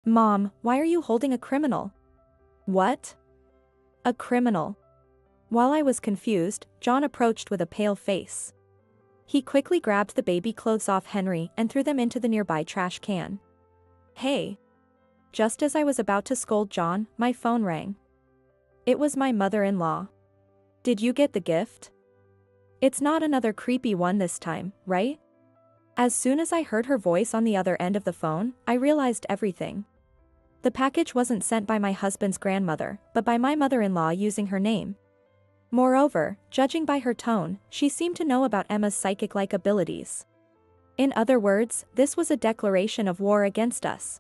Mom, why are you holding a criminal? What? A criminal. While I was confused, John approached with a pale face. He quickly grabbed the baby clothes off Henry and threw them into the nearby trash can. Hey. Just as I was about to scold John, my phone rang. It was my mother-in-law. Did you get the gift? It's not another creepy one this time, right? As soon as I heard her voice on the other end of the phone, I realized everything. The package wasn't sent by my husband's grandmother, but by my mother-in-law using her name. Moreover, judging by her tone, she seemed to know about Emma's psychic-like abilities. In other words, this was a declaration of war against us.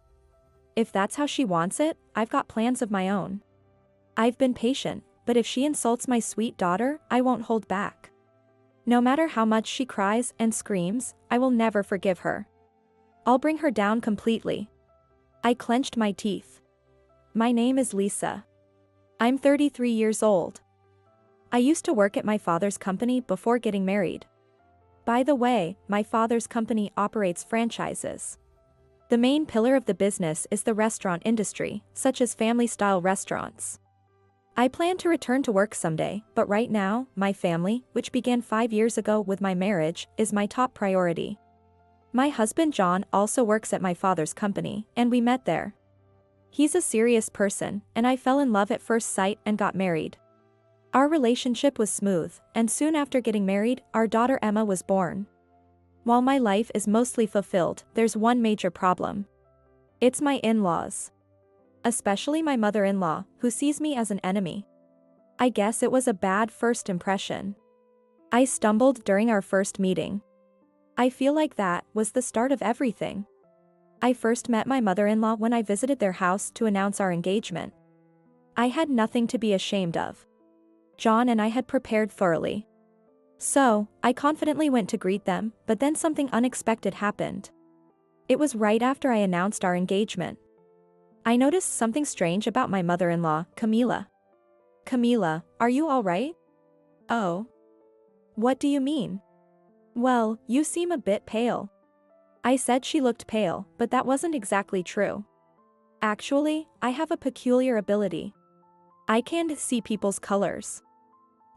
If that's how she wants it, I've got plans of my own. I've been patient, but if she insults my sweet daughter, I won't hold back. No matter how much she cries and screams, I will never forgive her. I'll bring her down completely. I clenched my teeth. My name is Lisa. I'm 33 years old. I used to work at my father's company before getting married. By the way, my father's company operates franchises. The main pillar of the business is the restaurant industry, such as family-style restaurants. I plan to return to work someday, but right now, my family, which began 5 years ago with my marriage, is my top priority. My husband John also works at my father's company, and we met there. He's a serious person, and I fell in love at first sight and got married. Our relationship was smooth, and soon after getting married, our daughter Emma was born. While my life is mostly fulfilled, there's one major problem. It's my in-laws. Especially my mother-in-law, who sees me as an enemy. I guess it was a bad first impression. I stumbled during our first meeting. I feel like that was the start of everything. I first met my mother-in-law when I visited their house to announce our engagement. I had nothing to be ashamed of. John and I had prepared thoroughly. So, I confidently went to greet them, but then something unexpected happened. It was right after I announced our engagement. I noticed something strange about my mother-in-law, Camila. Camila, are you all right? Oh. What do you mean? Well, you seem a bit pale. I said she looked pale, but that wasn't exactly true. Actually, I have a peculiar ability. I can see people's colors.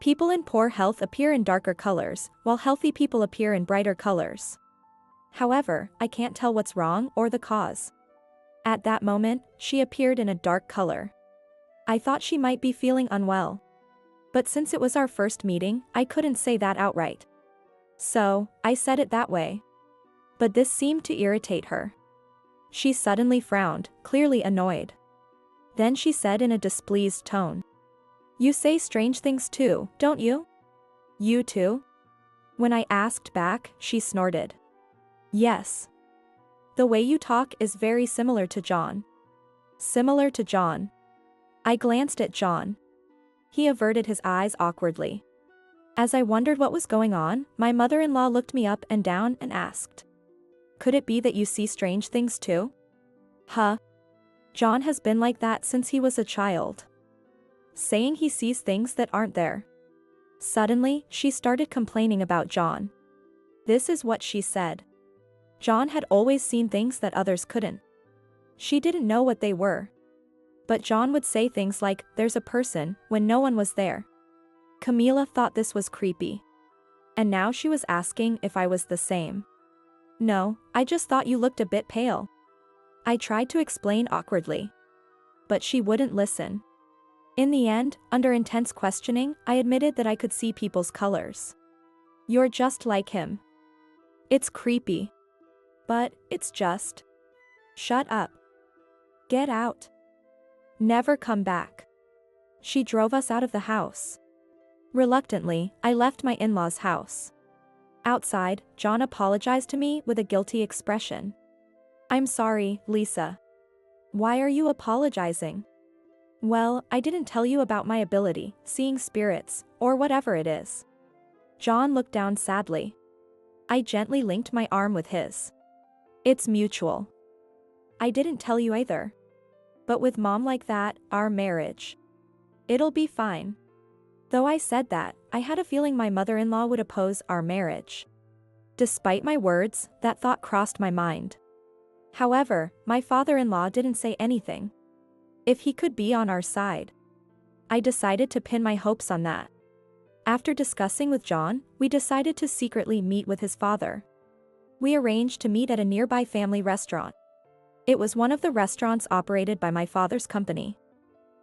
People in poor health appear in darker colors, while healthy people appear in brighter colors. However, I can't tell what's wrong or the cause. At that moment, she appeared in a dark color. I thought she might be feeling unwell. But since it was our first meeting, I couldn't say that outright. So, I said it that way. But this seemed to irritate her. She suddenly frowned, clearly annoyed. Then she said in a displeased tone. You say strange things too, don't you? You too? When I asked back, she snorted. Yes. The way you talk is very similar to John. Similar to John. I glanced at John. He averted his eyes awkwardly. As I wondered what was going on, my mother-in-law looked me up and down and asked. Could it be that you see strange things too? Huh? John has been like that since he was a child. Saying he sees things that aren't there. Suddenly, she started complaining about John. This is what she said. John had always seen things that others couldn't. She didn't know what they were. But John would say things like, there's a person, when no one was there. Camila thought this was creepy. And now she was asking if I was the same. No, I just thought you looked a bit pale. I tried to explain awkwardly. But she wouldn't listen. In the end, under intense questioning, I admitted that I could see people's colors. You're just like him. It's creepy. But, it's just. Shut up. Get out. Never come back. She drove us out of the house. Reluctantly, I left my in-laws' house. Outside, John apologized to me with a guilty expression. I'm sorry, Lisa. Why are you apologizing? Well, I didn't tell you about my ability, seeing spirits, or whatever it is. John looked down sadly. I gently linked my arm with his. It's mutual. I didn't tell you either. But with Mom like that, our marriage. It'll be fine. Though I said that, I had a feeling my mother-in-law would oppose our marriage. Despite my words, that thought crossed my mind. However, my father-in-law didn't say anything. If he could be on our side. I decided to pin my hopes on that. After discussing with John, we decided to secretly meet with his father. We arranged to meet at a nearby family restaurant. It was one of the restaurants operated by my father's company.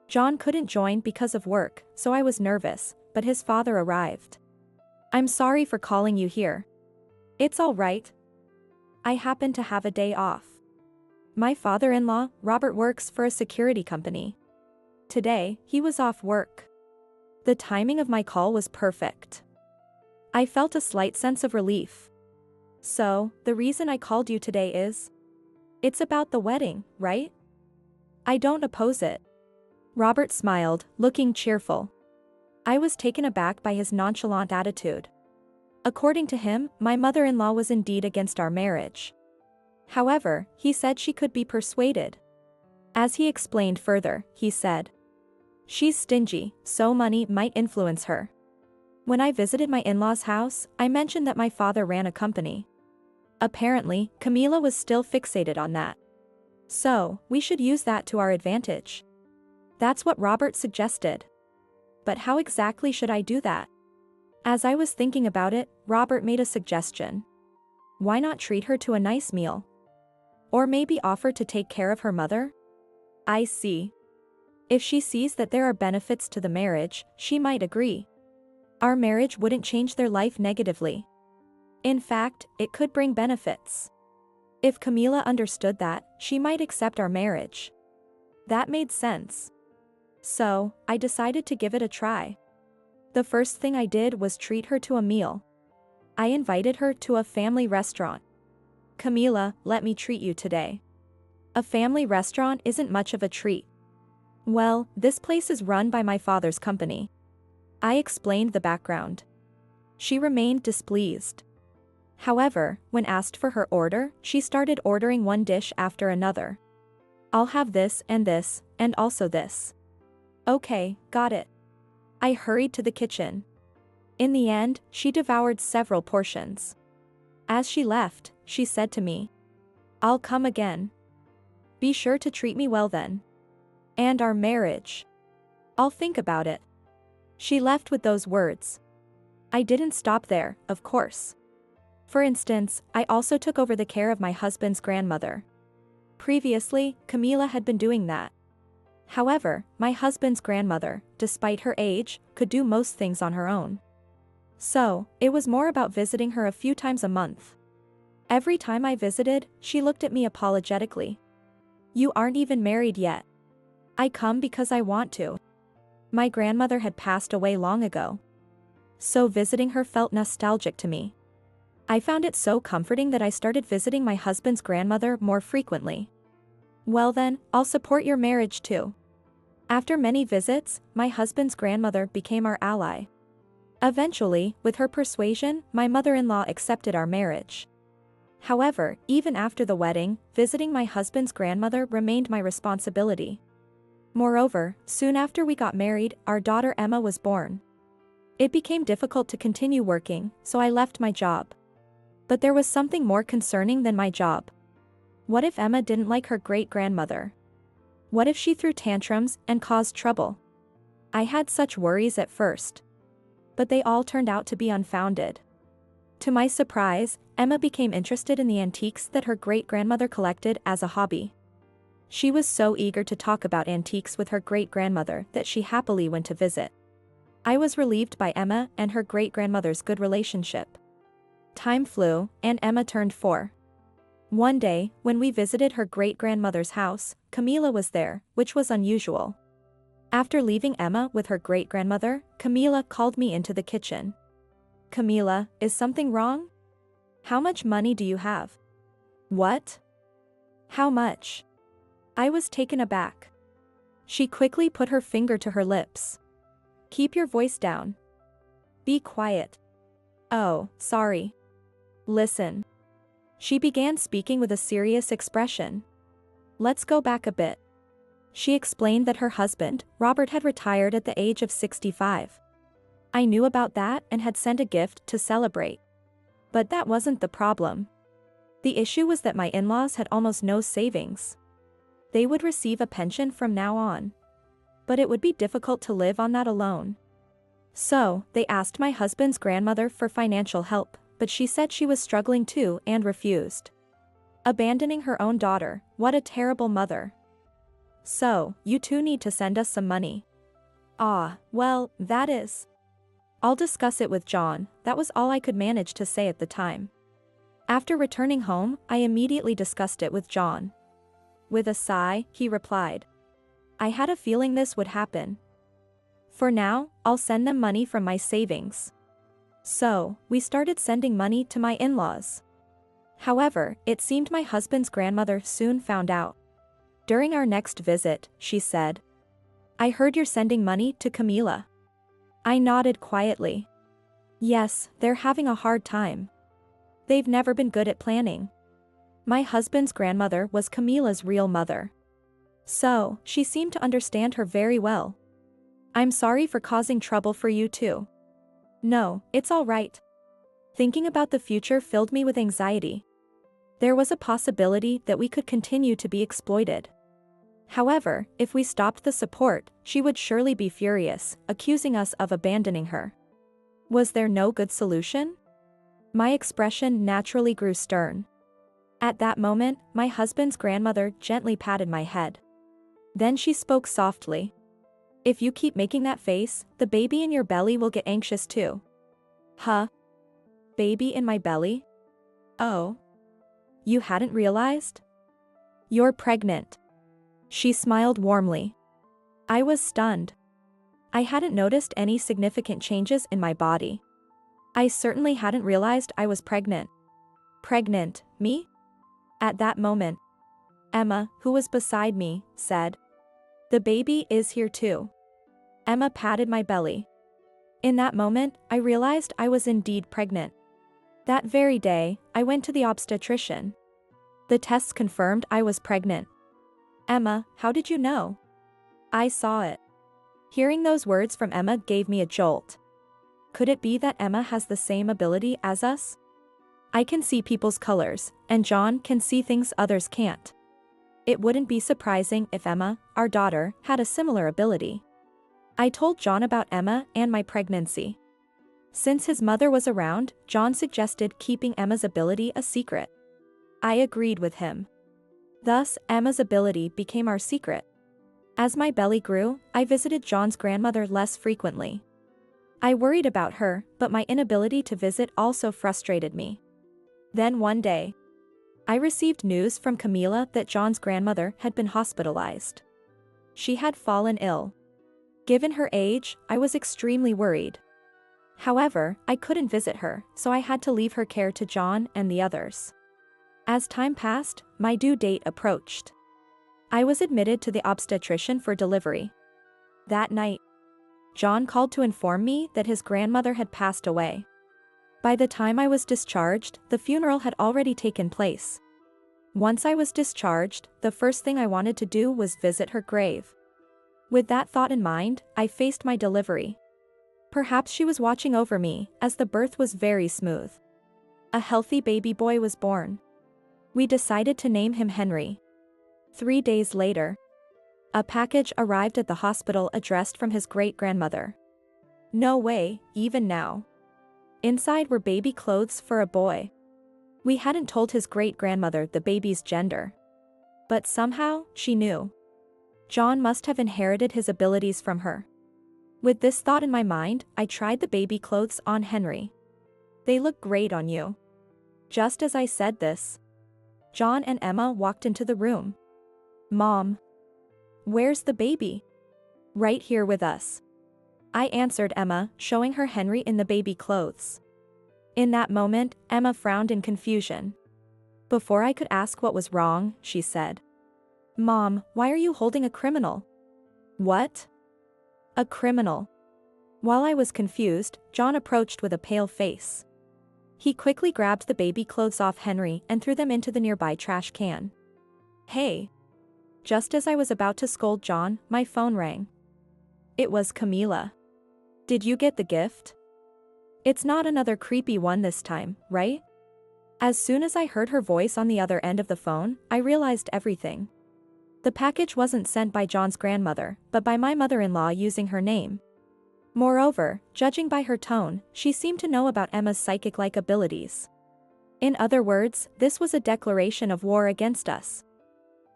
John couldn't join because of work, so I was nervous, but his father arrived. "I'm sorry for calling you here." "It's all right. I happen to have a day off." My father-in-law, Robert, works for a security company. Today, he was off work. The timing of my call was perfect. I felt a slight sense of relief. "So, the reason I called you today is? It's about the wedding, right?" "I don't oppose it." Robert smiled, looking cheerful. I was taken aback by his nonchalant attitude. According to him, my mother-in-law was indeed against our marriage. However, he said she could be persuaded. As he explained further, he said, "She's stingy, so money might influence her." When I visited my in-laws' house, I mentioned that my father ran a company. Apparently, Camila was still fixated on that. "So, we should use that to our advantage." That's what Robert suggested. But how exactly should I do that? As I was thinking about it, Robert made a suggestion. Why not treat her to a nice meal? Or maybe offer to take care of her mother? I see. If she sees that there are benefits to the marriage, she might agree. Our marriage wouldn't change their life negatively. In fact, it could bring benefits. If Camila understood that, she might accept our marriage. That made sense. So, I decided to give it a try. The first thing I did was treat her to a meal. I invited her to a family restaurant. "Camila, let me treat you today." A family restaurant isn't much of a treat. "Well, this place is run by my father's company." I explained the background. She remained displeased. However, when asked for her order, she started ordering one dish after another. "I'll have this, and also this." "Okay, got it." I hurried to the kitchen. In the end, she devoured several portions. As she left, she said to me, "I'll come again. Be sure to treat me well then. And our marriage. I'll think about it." She left with those words. I didn't stop there, of course. For instance, I also took over the care of my husband's grandmother. Previously, Camila had been doing that. However, my husband's grandmother, despite her age, could do most things on her own. So, it was more about visiting her a few times a month. Every time I visited, she looked at me apologetically. "You aren't even married yet." "I come because I want to." My grandmother had passed away long ago. So visiting her felt nostalgic to me. I found it so comforting that I started visiting my husband's grandmother more frequently. "Well then, I'll support your marriage too." After many visits, my husband's grandmother became our ally. Eventually, with her persuasion, my mother-in-law accepted our marriage. However, even after the wedding, visiting my husband's grandmother remained my responsibility. Moreover, soon after we got married, our daughter Emma was born. It became difficult to continue working, so I left my job. But there was something more concerning than my job. What if Emma didn't like her great-grandmother? What if she threw tantrums and caused trouble? I had such worries at first. But they all turned out to be unfounded. To my surprise, Emma became interested in the antiques that her great-grandmother collected as a hobby. She was so eager to talk about antiques with her great-grandmother that she happily went to visit. I was relieved by Emma and her great-grandmother's good relationship. Time flew, and Emma turned 4. One day, when we visited her great-grandmother's house, Camila was there, which was unusual. After leaving Emma with her great-grandmother, Camila called me into the kitchen. "Camila, is something wrong? How much money do you have?" "What? How much?" I was taken aback. She quickly put her finger to her lips. "Keep your voice down. Be quiet." "Oh, sorry. Listen." She began speaking with a serious expression. "Let's go back a bit." She explained that her husband, Robert, had retired at the age of 65. I knew about that and had sent a gift to celebrate. But that wasn't the problem. The issue was that my in-laws had almost no savings. They would receive a pension from now on. But it would be difficult to live on that alone. So, they asked my husband's grandmother for financial help, but she said she was struggling too and refused. Abandoning her own daughter, what a terrible mother. So, you two need to send us some money. Ah, well, that is. I'll discuss it with John, that was all I could manage to say at the time. After returning home, I immediately discussed it with John. With a sigh, he replied. I had a feeling this would happen. For now, I'll send them money from my savings. So, we started sending money to my in-laws. However, it seemed my husband's grandmother soon found out. During our next visit, she said, I heard you're sending money to Camila. I nodded quietly. Yes, they're having a hard time. They've never been good at planning. My husband's grandmother was Camila's real mother. So, she seemed to understand her very well. I'm sorry for causing trouble for you too. No, it's all right. Thinking about the future filled me with anxiety. There was a possibility that we could continue to be exploited. However, if we stopped the support, she would surely be furious, accusing us of abandoning her. Was there no good solution? My expression naturally grew stern. At that moment, my husband's grandmother gently patted my head. Then she spoke softly. If you keep making that face, the baby in your belly will get anxious too. Huh? Baby in my belly? Oh. You hadn't realized? You're pregnant. She smiled warmly. I was stunned. I hadn't noticed any significant changes in my body. I certainly hadn't realized I was pregnant. Pregnant, me? At that moment, Emma, who was beside me, said, The baby is here too. Emma patted my belly. In that moment, I realized I was indeed pregnant. That very day, I went to the obstetrician. The tests confirmed I was pregnant. Emma, how did you know? I saw it. Hearing those words from Emma gave me a jolt. Could it be that Emma has the same ability as us? I can see people's colors, and John can see things others can't. It wouldn't be surprising if Emma, our daughter, had a similar ability. I told John about Emma and my pregnancy. Since his mother was around, John suggested keeping Emma's ability a secret. I agreed with him. Thus, Emma's ability became our secret. As my belly grew, I visited John's grandmother less frequently. I worried about her, but my inability to visit also frustrated me. Then one day, I received news from Camila that John's grandmother had been hospitalized. She had fallen ill. Given her age, I was extremely worried. However, I couldn't visit her, so I had to leave her care to John and the others. As time passed, my due date approached. I was admitted to the obstetrician for delivery. That night, John called to inform me that his grandmother had passed away. By the time I was discharged, the funeral had already taken place. Once I was discharged, the first thing I wanted to do was visit her grave. With that thought in mind, I faced my delivery. Perhaps she was watching over me, as the birth was very smooth. A healthy baby boy was born. We decided to name him Henry. 3 days later, a package arrived at the hospital addressed from his great-grandmother. No way, even now. Inside were baby clothes for a boy. We hadn't told his great-grandmother the baby's gender. But somehow, she knew. John must have inherited his abilities from her. With this thought in my mind, I tried the baby clothes on Henry. They look great on you. Just as I said this, John and Emma walked into the room. Mom. Where's the baby? Right here with us. I answered Emma, showing her Henry in the baby clothes. In that moment, Emma frowned in confusion. Before I could ask what was wrong, she said, Mom, why are you holding a criminal? What? A criminal. While I was confused, John approached with a pale face. He quickly grabbed the baby clothes off Henry and threw them into the nearby trash can. Hey. Just as I was about to scold John, my phone rang. It was Camila. Did you get the gift? It's not another creepy one this time, right? As soon as I heard her voice on the other end of the phone, I realized everything. The package wasn't sent by John's grandmother, but by my mother-in-law using her name. Moreover, judging by her tone, she seemed to know about Emma's psychic-like abilities. In other words, this was a declaration of war against us.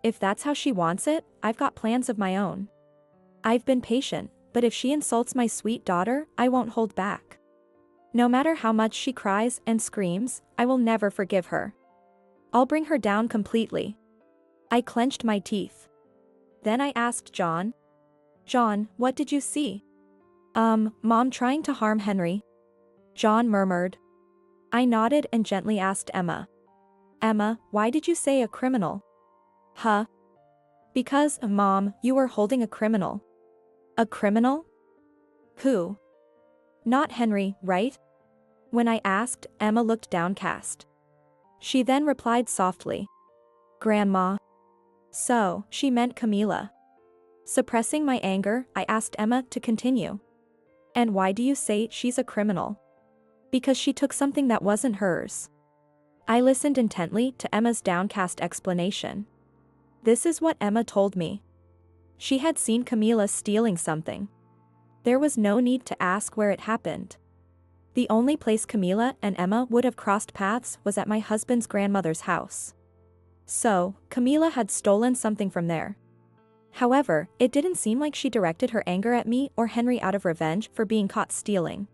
If that's how she wants it, I've got plans of my own. I've been patient, but if she insults my sweet daughter, I won't hold back. No matter how much she cries and screams, I will never forgive her. I'll bring her down completely. I clenched my teeth. Then I asked John. John, what did you see? Mom trying to harm Henry. John murmured. I nodded and gently asked Emma. Emma, why did you say a criminal? Huh? Because, Mom, you were holding a criminal. A criminal? Who? Not Henry, right? When I asked, Emma looked downcast. She then replied softly. Grandma. So, she meant Camila. Suppressing my anger, I asked Emma to continue. And why do you say she's a criminal? Because she took something that wasn't hers. I listened intently to Emma's downcast explanation. This is what Emma told me. She had seen Camila stealing something. There was no need to ask where it happened. The only place Camila and Emma would have crossed paths was at my husband's grandmother's house. So, Camila had stolen something from there. However, it didn't seem like she directed her anger at me or Henry out of revenge for being caught stealing.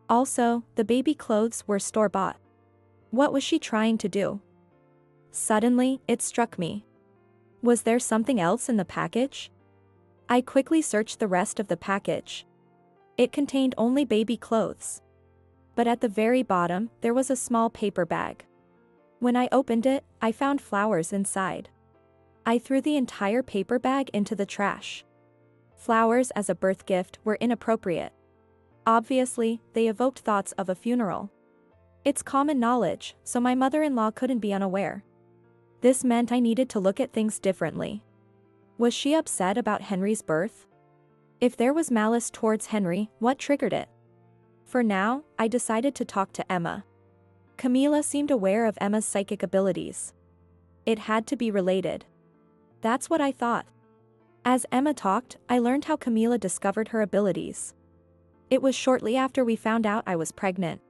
Also, the baby clothes were store-bought. What was she trying to do? Suddenly, it struck me. Was there something else in the package? I quickly searched the rest of the package. It contained only baby clothes. But at the very bottom, there was a small paper bag. When I opened it, I found flowers inside. I threw the entire paper bag into the trash. Flowers as a birth gift were inappropriate. Obviously, they evoked thoughts of a funeral. It's common knowledge, so my mother-in-law couldn't be unaware. This meant I needed to look at things differently. Was she upset about Henry's birth? If there was malice towards Henry, what triggered it? For now, I decided to talk to Emma. Camila seemed aware of Emma's psychic abilities. It had to be related. That's what I thought. As Emma talked, I learned how Camila discovered her abilities. It was shortly after we found out I was pregnant.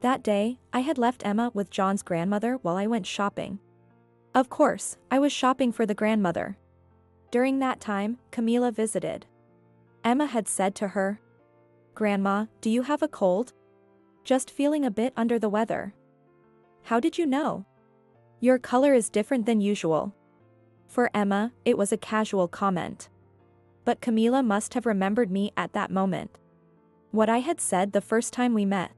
That day, I had left Emma with John's grandmother while I went shopping. Of course, I was shopping for the grandmother. During that time, Camila visited. Emma had said to her, Grandma, do you have a cold? Just feeling a bit under the weather. How did you know? Your color is different than usual. For Emma, it was a casual comment. But Camila must have remembered me at that moment. What I had said the first time we met.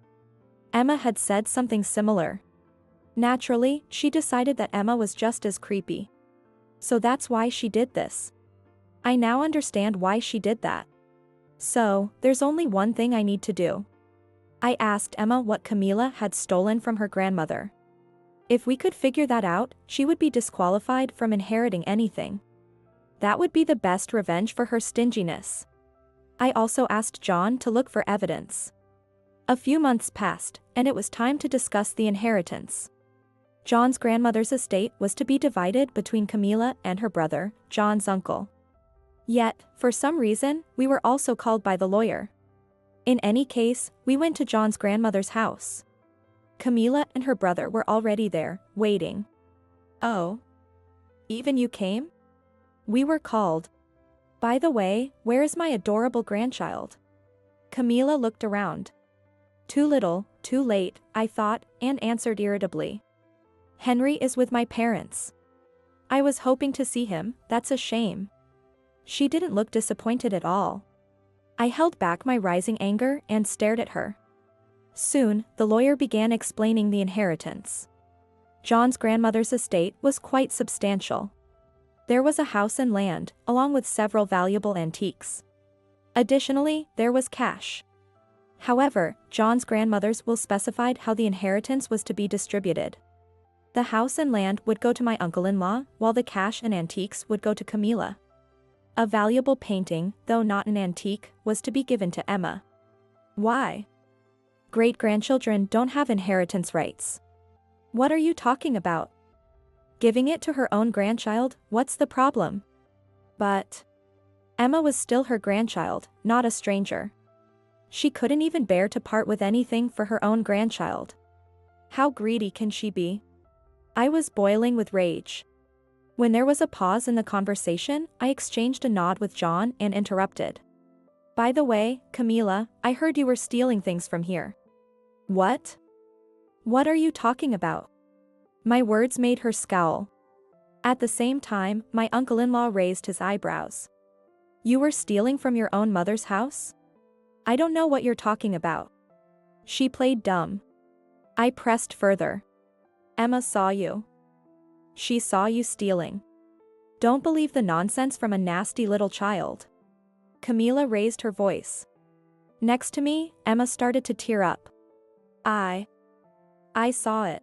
Emma had said something similar. Naturally, she decided that Emma was just as creepy. So that's why she did this. I now understand why she did that. So, there's only one thing I need to do. I asked Emma what Camila had stolen from her grandmother. If we could figure that out, she would be disqualified from inheriting anything. That would be the best revenge for her stinginess. I also asked John to look for evidence. A few months passed, and it was time to discuss the inheritance. John's grandmother's estate was to be divided between Camila and her brother, John's uncle. Yet, for some reason, we were also called by the lawyer. In any case, we went to John's grandmother's house. Camila and her brother were already there, waiting. Oh. Even you came? We were called. By the way, where is my adorable grandchild? Camila looked around. Too little, too late, I thought, and answered irritably. Henry is with my parents. I was hoping to see him, that's a shame. She didn't look disappointed at all. I held back my rising anger and stared at her. Soon, the lawyer began explaining the inheritance. John's grandmother's estate was quite substantial. There was a house and land, along with several valuable antiques. Additionally, there was cash. However, John's grandmother's will specified how the inheritance was to be distributed. The house and land would go to my uncle-in-law, while the cash and antiques would go to Camila. A valuable painting, though not an antique, was to be given to Emma. Why? Great-grandchildren don't have inheritance rights. What are you talking about? Giving it to her own grandchild, what's the problem? But Emma was still her grandchild, not a stranger. She couldn't even bear to part with anything for her own grandchild. How greedy can she be? I was boiling with rage. When there was a pause in the conversation, I exchanged a nod with John and interrupted. By the way, Camila, I heard you were stealing things from here. What? What are you talking about? My words made her scowl. At the same time, my uncle-in-law raised his eyebrows. You were stealing from your own mother's house? I don't know what you're talking about. She played dumb. I pressed further. Emma saw you. She saw you stealing. Don't believe the nonsense from a nasty little child. Camila raised her voice. Next to me, Emma started to tear up. I saw it.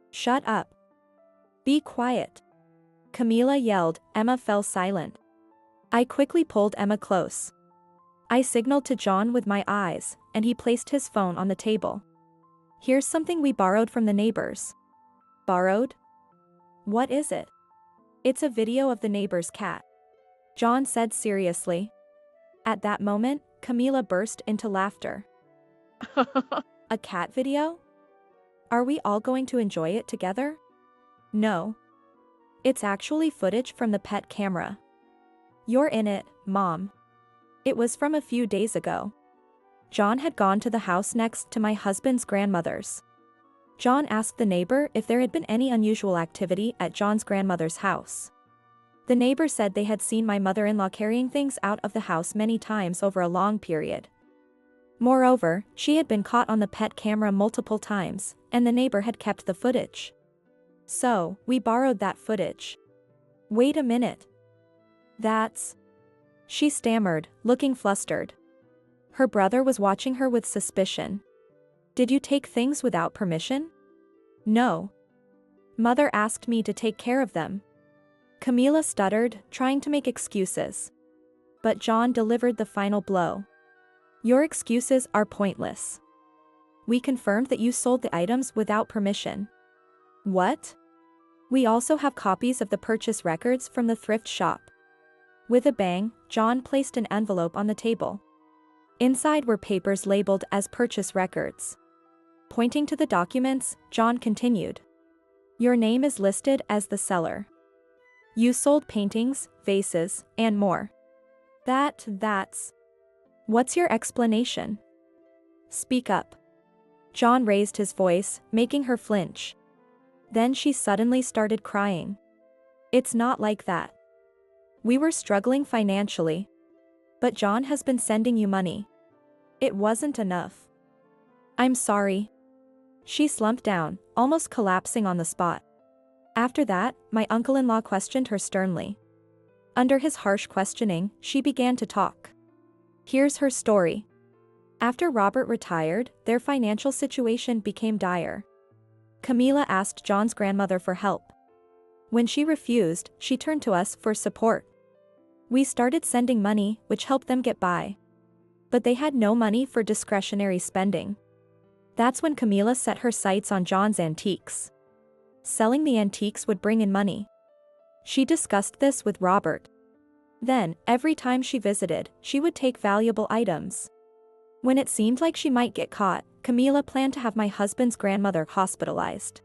Shut up. Be quiet. Camila yelled. Emma fell silent. I quickly pulled Emma close. I signaled to John with my eyes, and he placed his phone on the table. Here's something we borrowed from the neighbors. Borrowed? What is it? It's a video of the neighbor's cat. John said seriously. At that moment, Camila burst into laughter. A cat video? Are we all going to enjoy it together? No. It's actually footage from the pet camera. You're in it, Mom. It was from a few days ago. John had gone to the house next to my husband's grandmother's. John asked the neighbor if there had been any unusual activity at John's grandmother's house. The neighbor said they had seen my mother-in-law carrying things out of the house many times over a long period. Moreover, she had been caught on the pet camera multiple times, and the neighbor had kept the footage. So, we borrowed that footage. Wait a minute. That's... She stammered, looking flustered. Her brother was watching her with suspicion. Did you take things without permission? No. Mother asked me to take care of them. Camila stuttered, trying to make excuses. But John delivered the final blow. Your excuses are pointless. We confirmed that you sold the items without permission. What? We also have copies of the purchase records from the thrift shop. With a bang, John placed an envelope on the table. Inside were papers labeled as purchase records. Pointing to the documents, John continued. Your name is listed as the seller. You sold paintings, vases, and more. That's... What's your explanation? Speak up. John raised his voice, making her flinch. Then she suddenly started crying. It's not like that. We were struggling financially. But John has been sending you money. It wasn't enough. I'm sorry. She slumped down, almost collapsing on the spot. After that, my uncle-in-law questioned her sternly. Under his harsh questioning, she began to talk. Here's her story. After Robert retired, their financial situation became dire. Camila asked John's grandmother for help. When she refused, she turned to us for support. We started sending money, which helped them get by. But they had no money for discretionary spending. That's when Camila set her sights on John's antiques. Selling the antiques would bring in money. She discussed this with Robert. Then, every time she visited, she would take valuable items. When it seemed like she might get caught, Camila planned to have my husband's grandmother hospitalized.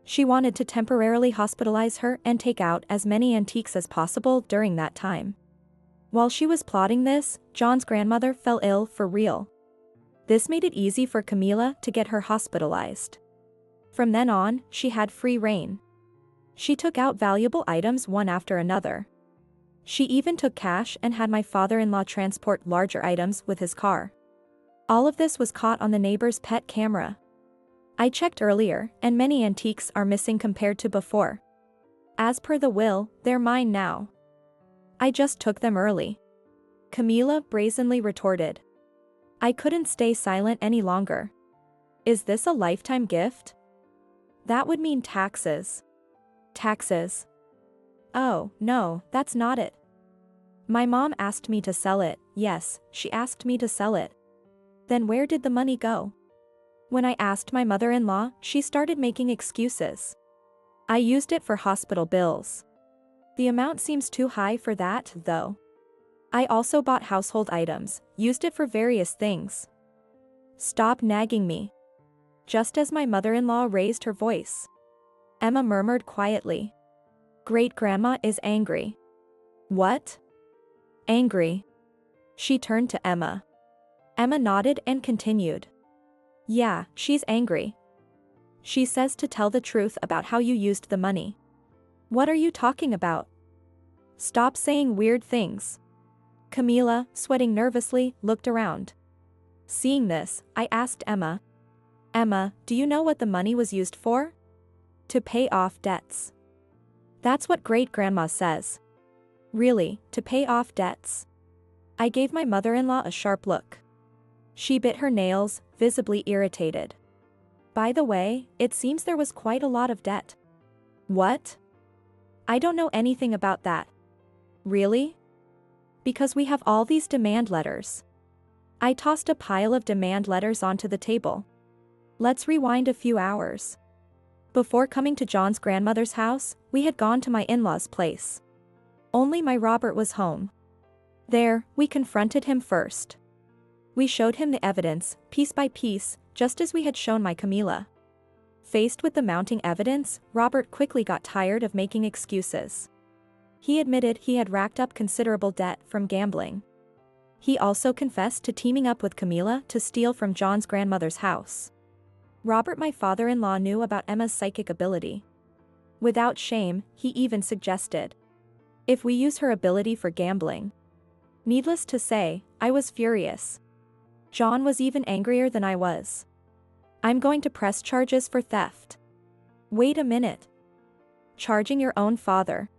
She wanted to temporarily hospitalize her and take out as many antiques as possible during that time. While she was plotting this, John's grandmother fell ill for real. This made it easy for Camila to get her hospitalized. From then on, she had free rein. She took out valuable items one after another. She even took cash and had my father-in-law transport larger items with his car. All of this was caught on the neighbor's pet camera. I checked earlier, and many antiques are missing compared to before. As per the will, they're mine now. I just took them early. Camila brazenly retorted. I couldn't stay silent any longer. Is this a lifetime gift? That would mean taxes. Taxes. Oh, no, that's not it. My mom asked me to sell it, yes, she asked me to sell it. Then where did the money go? When I asked my mother-in-law, she started making excuses. I used it for hospital bills. The amount seems too high for that, though. I also bought household items, used it for various things. Stop nagging me. Just as my mother-in-law raised her voice, Emma murmured quietly. Great-grandma is angry. What? Angry? She turned to Emma. Emma nodded and continued. Yeah, she's angry. She says to tell the truth about how you used the money. What are you talking about? Stop saying weird things. Camila, sweating nervously, looked around. Seeing this, I asked Emma. Emma, do you know what the money was used for? To pay off debts. That's what great-grandma says. Really, to pay off debts? I gave my mother-in-law a sharp look. She bit her nails, visibly irritated. By the way, it seems there was quite a lot of debt. What? I don't know anything about that. Really? Because we have all these demand letters. I tossed a pile of demand letters onto the table. Let's rewind a few hours. Before coming to John's grandmother's house, we had gone to my in-laws' place. Only my Robert was home. There, we confronted him first. We showed him the evidence, piece by piece, just as we had shown my Camila. Faced with the mounting evidence, Robert quickly got tired of making excuses. He admitted he had racked up considerable debt from gambling. He also confessed to teaming up with Camila to steal from John's grandmother's house. Robert, my father-in-law, knew about Emma's psychic ability. Without shame, he even suggested, if we use her ability for gambling. Needless to say, I was furious. John was even angrier than I was. I'm going to press charges for theft. Wait a minute. Charging your own father.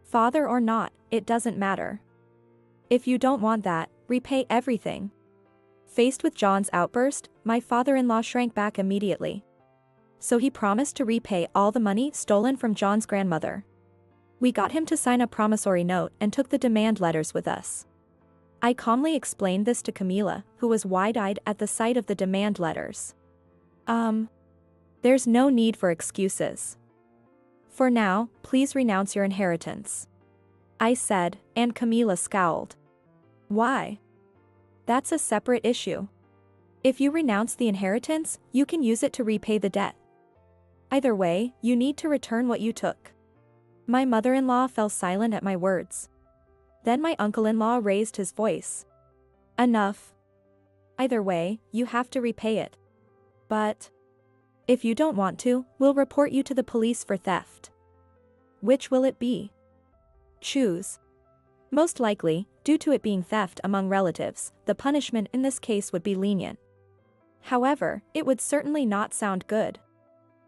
Father or not, it doesn't matter. If you don't want that, repay everything. Faced with John's outburst, my father-in-law shrank back immediately. So he promised to repay all the money stolen from John's grandmother. We got him to sign a promissory note and took the demand letters with us. I calmly explained this to Camila, who was wide-eyed at the sight of the demand letters. There's no need for excuses. For now, please renounce your inheritance. I said, and Camila scowled. Why? That's a separate issue. If you renounce the inheritance, you can use it to repay the debt. Either way, you need to return what you took. My mother-in-law fell silent at my words. Then my uncle-in-law raised his voice. Enough. Either way, you have to repay it. But if you don't want to, we'll report you to the police for theft. Which will it be? Choose. Most likely, due to it being theft among relatives, the punishment in this case would be lenient. However, it would certainly not sound good.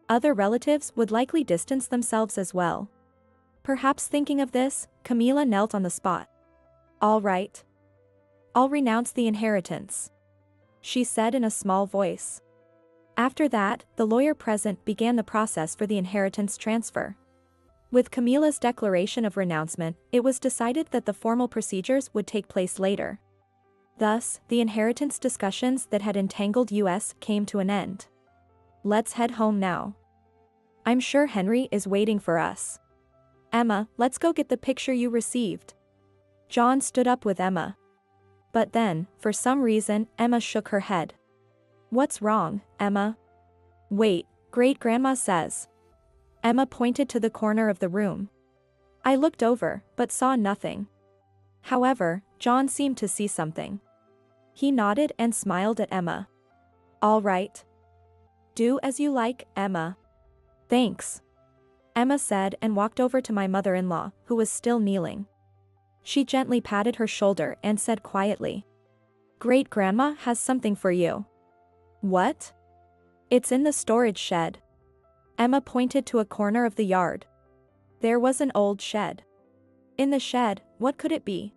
Other relatives would likely distance themselves as well. Perhaps thinking of this, Camila knelt on the spot. All right. I'll renounce the inheritance, she said in a small voice. After that, the lawyer present began the process for the inheritance transfer. With Camila's declaration of renouncement, it was decided that the formal procedures would take place later. Thus, the inheritance discussions that had entangled us came to an end. Let's head home now. I'm sure Henry is waiting for us. Emma, let's go get the picture you received. John stood up with Emma. But then, for some reason, Emma shook her head. What's wrong, Emma? Wait, great-grandma says. Emma pointed to the corner of the room. I looked over, but saw nothing. However, John seemed to see something. He nodded and smiled at Emma. All right. Do as you like, Emma. Thanks. Emma said and walked over to my mother-in-law, who was still kneeling. She gently patted her shoulder and said quietly, Great-grandma has something for you. What? It's in the storage shed. Emma pointed to a corner of the yard. There was an old shed. In the shed, what could it be?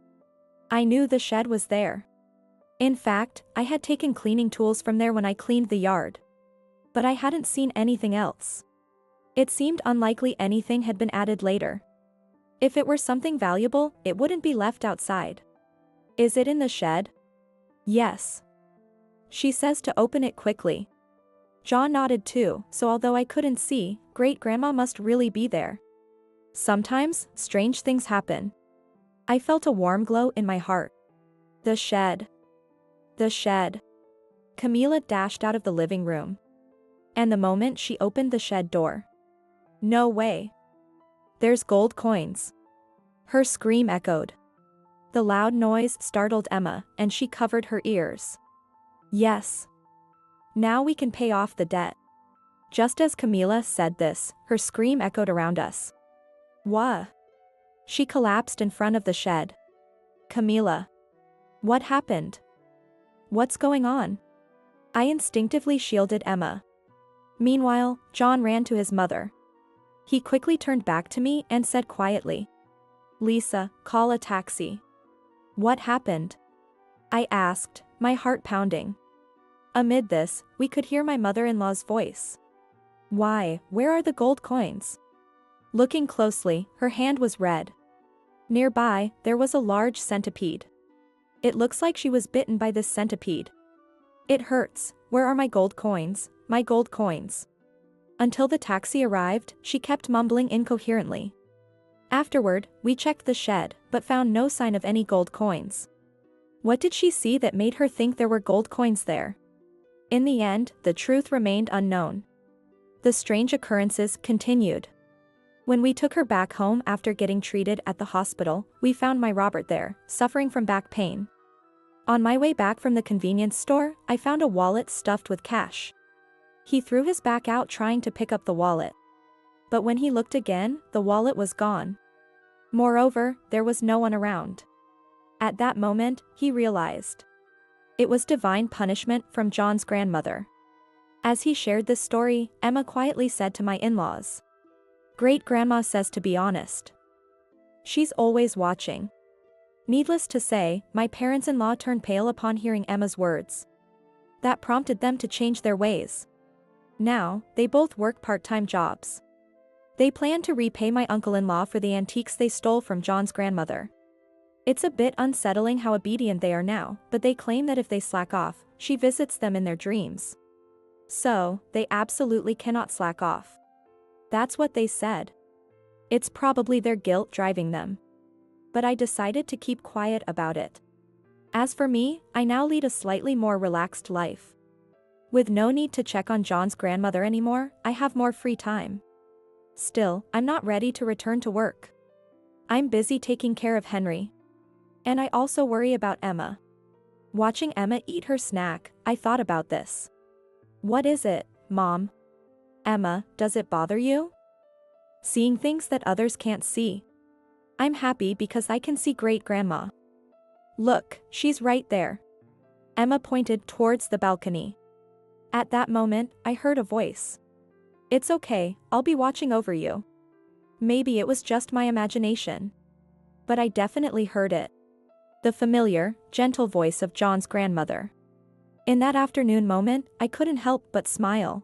I knew the shed was there. In fact, I had taken cleaning tools from there when I cleaned the yard. But I hadn't seen anything else. It seemed unlikely anything had been added later. If it were something valuable, it wouldn't be left outside. Is it in the shed? Yes. She says to open it quickly. John nodded too, so although I couldn't see, great-grandma must really be there. Sometimes, strange things happen. I felt a warm glow in my heart. The shed. The shed. Camila dashed out of the living room. And the moment she opened the shed door. No way. There's gold coins. Her scream echoed. The loud noise startled Emma, and she covered her ears. Yes. Now we can pay off the debt. Just as Camila said this, her scream echoed around us. Wha? She collapsed in front of the shed. Camila. What happened? What's going on? I instinctively shielded Emma. Meanwhile, John ran to his mother. He quickly turned back to me and said quietly, Lisa, call a taxi. What happened? I asked, my heart pounding. Amid this, we could hear my mother-in-law's voice. Why, where are the gold coins? Looking closely, her hand was red. Nearby, there was a large centipede. It looks like she was bitten by this centipede. It hurts. Where are my gold coins? My gold coins. Until the taxi arrived, she kept mumbling incoherently. Afterward, we checked the shed, but found no sign of any gold coins. What did she see that made her think there were gold coins there? In the end, the truth remained unknown. The strange occurrences continued. When we took her back home after getting treated at the hospital, we found my Robert there, suffering from back pain. On my way back from the convenience store, I found a wallet stuffed with cash. He threw his back out trying to pick up the wallet. But when he looked again, the wallet was gone. Moreover, there was no one around. At that moment, he realized. It was divine punishment from John's grandmother. As he shared this story, Emma quietly said to my in-laws. Great-grandma says to be honest. She's always watching. Needless to say, my parents-in-law turned pale upon hearing Emma's words. That prompted them to change their ways. Now, they both work part-time jobs. They plan to repay my uncle-in-law for the antiques they stole from John's grandmother. It's a bit unsettling how obedient they are now, but they claim that if they slack off, she visits them in their dreams. So, they absolutely cannot slack off. That's what they said. It's probably their guilt driving them. But I decided to keep quiet about it. As for me, I now lead a slightly more relaxed life. With no need to check on John's grandmother anymore, I have more free time. Still, I'm not ready to return to work. I'm busy taking care of Henry. And I also worry about Emma. Watching Emma eat her snack, I thought about this. What is it, Mom? Emma, does it bother you? Seeing things that others can't see. I'm happy because I can see great-grandma. Look, she's right there. Emma pointed towards the balcony. At that moment, I heard a voice. It's okay, I'll be watching over you. Maybe it was just my imagination. But I definitely heard it. The familiar, gentle voice of John's grandmother. In that afternoon moment, I couldn't help but smile.